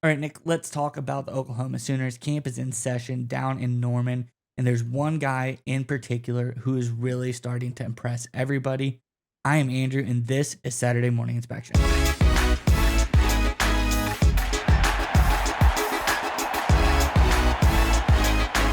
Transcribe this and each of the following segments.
All right, Nick, let's talk about the Oklahoma Sooners. Camp is in session down in Norman, and there's one guy in particular who is really starting to impress everybody. I am Andrew, and this is Saturday Morning Inspection. All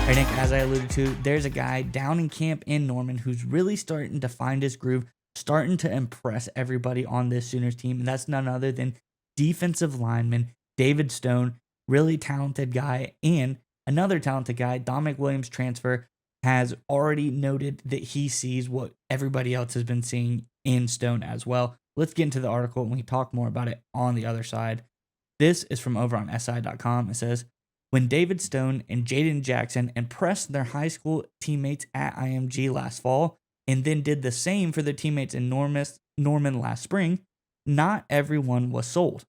right, Nick, as I alluded to, there's a guy down in camp in Norman who's really starting to find his groove, starting to impress everybody on this Sooners team, and that's none other than defensive lineman David Stone, really talented guy, and another talented guy, Dominic Williams transfer, has already noted that he sees what everybody else has been seeing in Stone as well. Let's get into the article and we talk more about it on the other side. This is from over on SI.com. It says, when David Stone and Jaden Jackson impressed their high school teammates at IMG last fall and then did the same for their teammates in Norman last spring, not everyone was sold.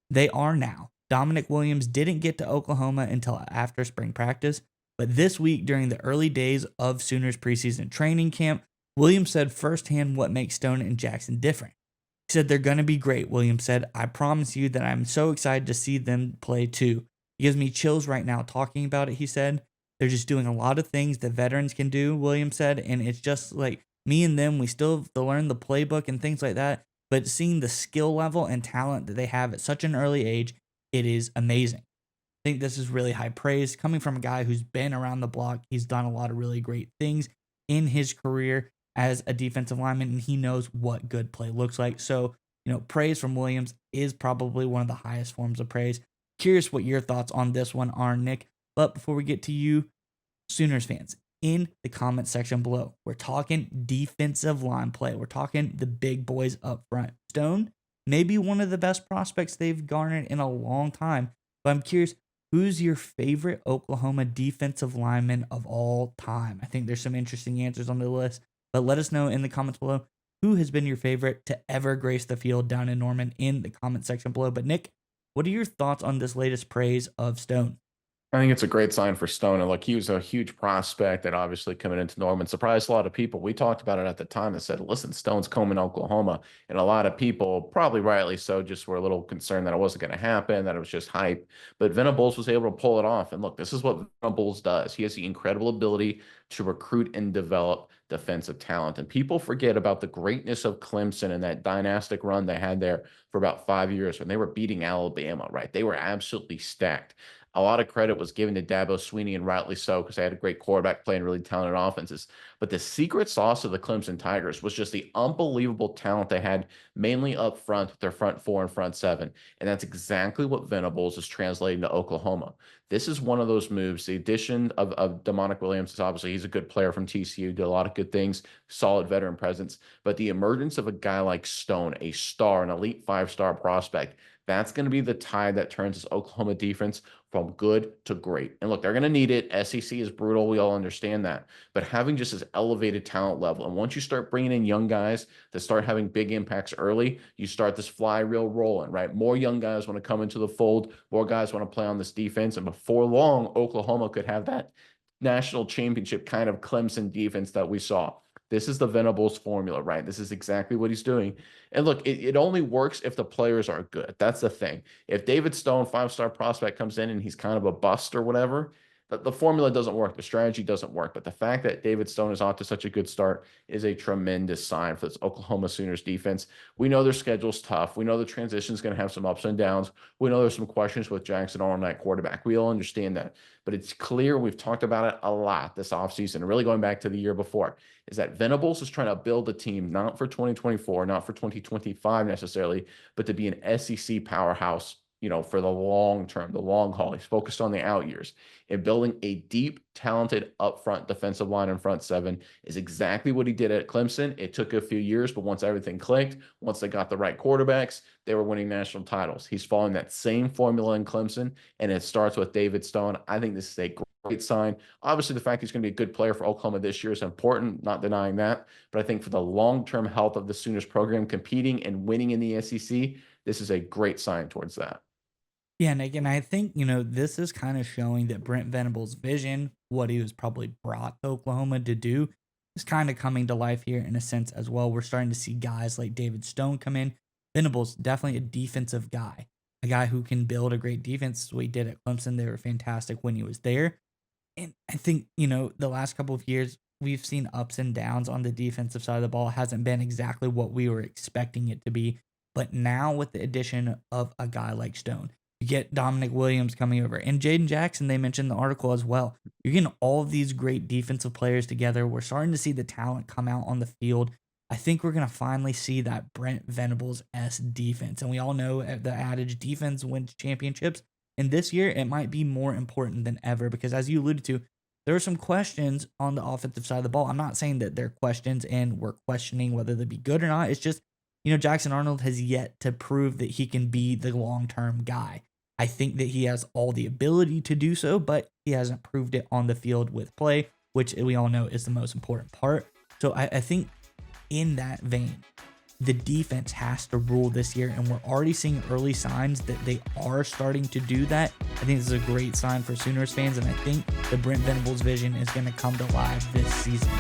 They are now. Dominic Williams didn't get to Oklahoma until after spring practice, but this week during the early days of Sooners preseason training camp, Williams said firsthand what makes Stone and Jackson different. He said they're going to be great, Williams said. I promise you that I'm so excited to see them play too. It gives me chills right now talking about it, he said. They're just doing a lot of things that veterans can do, Williams said, and it's just like me and them, we still have to learn the playbook and things like that, but seeing the skill level and talent that they have at such an early age, it is amazing. I think this is really high praise coming from a guy who's been around the block. He's done a lot of really great things in his career as a defensive lineman, and he knows what good play looks like. So, praise from Williams is probably one of the highest forms of praise. Curious what your thoughts on this one are, Nick. But before we get to you, Sooners fans, in the comment section below, we're talking defensive line play. We're talking the big boys up front. Stone, maybe one of the best prospects they've garnered in a long time. But I'm curious, who's your favorite Oklahoma defensive lineman of all time? I think there's some interesting answers on the list, but let us know in the comments below who has been your favorite to ever grace the field down in Norman in the comment section below. But Nick, what are your thoughts on this latest praise of Stone? I think it's a great sign for Stone. And look, he was a huge prospect that obviously coming into Norman surprised a lot of people. We talked about it at the time and said, listen, Stone's coming to Oklahoma. And a lot of people, probably rightly so, just were a little concerned that it wasn't going to happen, that it was just hype. But Venables was able to pull it off. And look, this is what Venables does. He has the incredible ability to recruit and develop defensive talent. And people forget about the greatness of Clemson and that dynastic run they had there for about 5 years when they were beating Alabama, right? They were absolutely stacked. A lot of credit was given to Dabo Swinney, and rightly so, because they had a great quarterback playing really talented offenses. But the secret sauce of the Clemson Tigers was just the unbelievable talent they had, mainly up front with their front four and front seven. And that's exactly what Venables is translating to Oklahoma. This is one of those moves. The addition of Dominic Williams is obviously, he's a good player from TCU, did a lot of good things, solid veteran presence. But the emergence of a guy like Stone, a star, an elite five-star prospect, that's going to be the tide that turns this Oklahoma defense from good to great. And look, they're going to need it. SEC is brutal. We all understand that. But having just this elevated talent level, and once you start bringing in young guys that start having big impacts early, you start this flywheel rolling, right? More young guys want to come into the fold. More guys want to play on this defense. And before long, Oklahoma could have that national championship kind of Clemson defense that we saw. This is the Venables formula, right? This is exactly what he's doing. And look, it only works if the players are good. That's the thing. If David Stone, five-star prospect, comes in and he's kind of a bust or whatever, the formula doesn't work. The strategy doesn't work. But the fact that David Stone is off to such a good start is a tremendous sign for this Oklahoma Sooners defense. We know their schedule's tough. We know the transition is going to have some ups and downs. We know there's some questions with Jackson Arnold at quarterback. We all understand that. But it's clear, we've talked about it a lot this offseason, really going back to the year before, is that Venables is trying to build a team not for 2024, not for 2025 necessarily, but to be an SEC powerhouse, for the long term, the long haul. He's focused on the out years. And building a deep, talented upfront defensive line in front seven is exactly what he did at Clemson. It took a few years, but once everything clicked, once they got the right quarterbacks, they were winning national titles. He's following that same formula in Clemson, and it starts with David Stone. I think this is a great sign. Obviously, the fact he's going to be a good player for Oklahoma this year is important, not denying that. But I think for the long-term health of the Sooners program, competing and winning in the SEC, this is a great sign towards that. Yeah, Nick, and I think, this is kind of showing that Brent Venables' vision, what he was probably brought to Oklahoma to do, is kind of coming to life here in a sense as well. We're starting to see guys like David Stone come in. Venables, definitely a defensive guy. a guy who can build a great defense. That's what he did at Clemson. They were fantastic when he was there. And I think, the last couple of years, we've seen ups and downs on the defensive side of the ball. It hasn't been exactly what we were expecting it to be. But now with the addition of a guy like Stone, you get Dominic Williams coming over and Jaden Jackson, they mentioned in the article as well. You're getting all of these great defensive players together. We're starting to see the talent come out on the field. I think we're going to finally see that Brent Venables-esque defense. And we all know the adage defense wins championships. And this year, it might be more important than ever because, as you alluded to, there are some questions on the offensive side of the ball. I'm not saying that they're questions and we're questioning whether they be good or not. It's just, Jackson Arnold has yet to prove that he can be the long-term guy. I think that he has all the ability to do so, but he hasn't proved it on the field with play, which we all know is the most important part. So I think in that vein, the defense has to rule this year, and we're already seeing early signs that they are starting to do that. I think this is a great sign for Sooners fans, and I think the Brent Venables vision is going to come to life this season.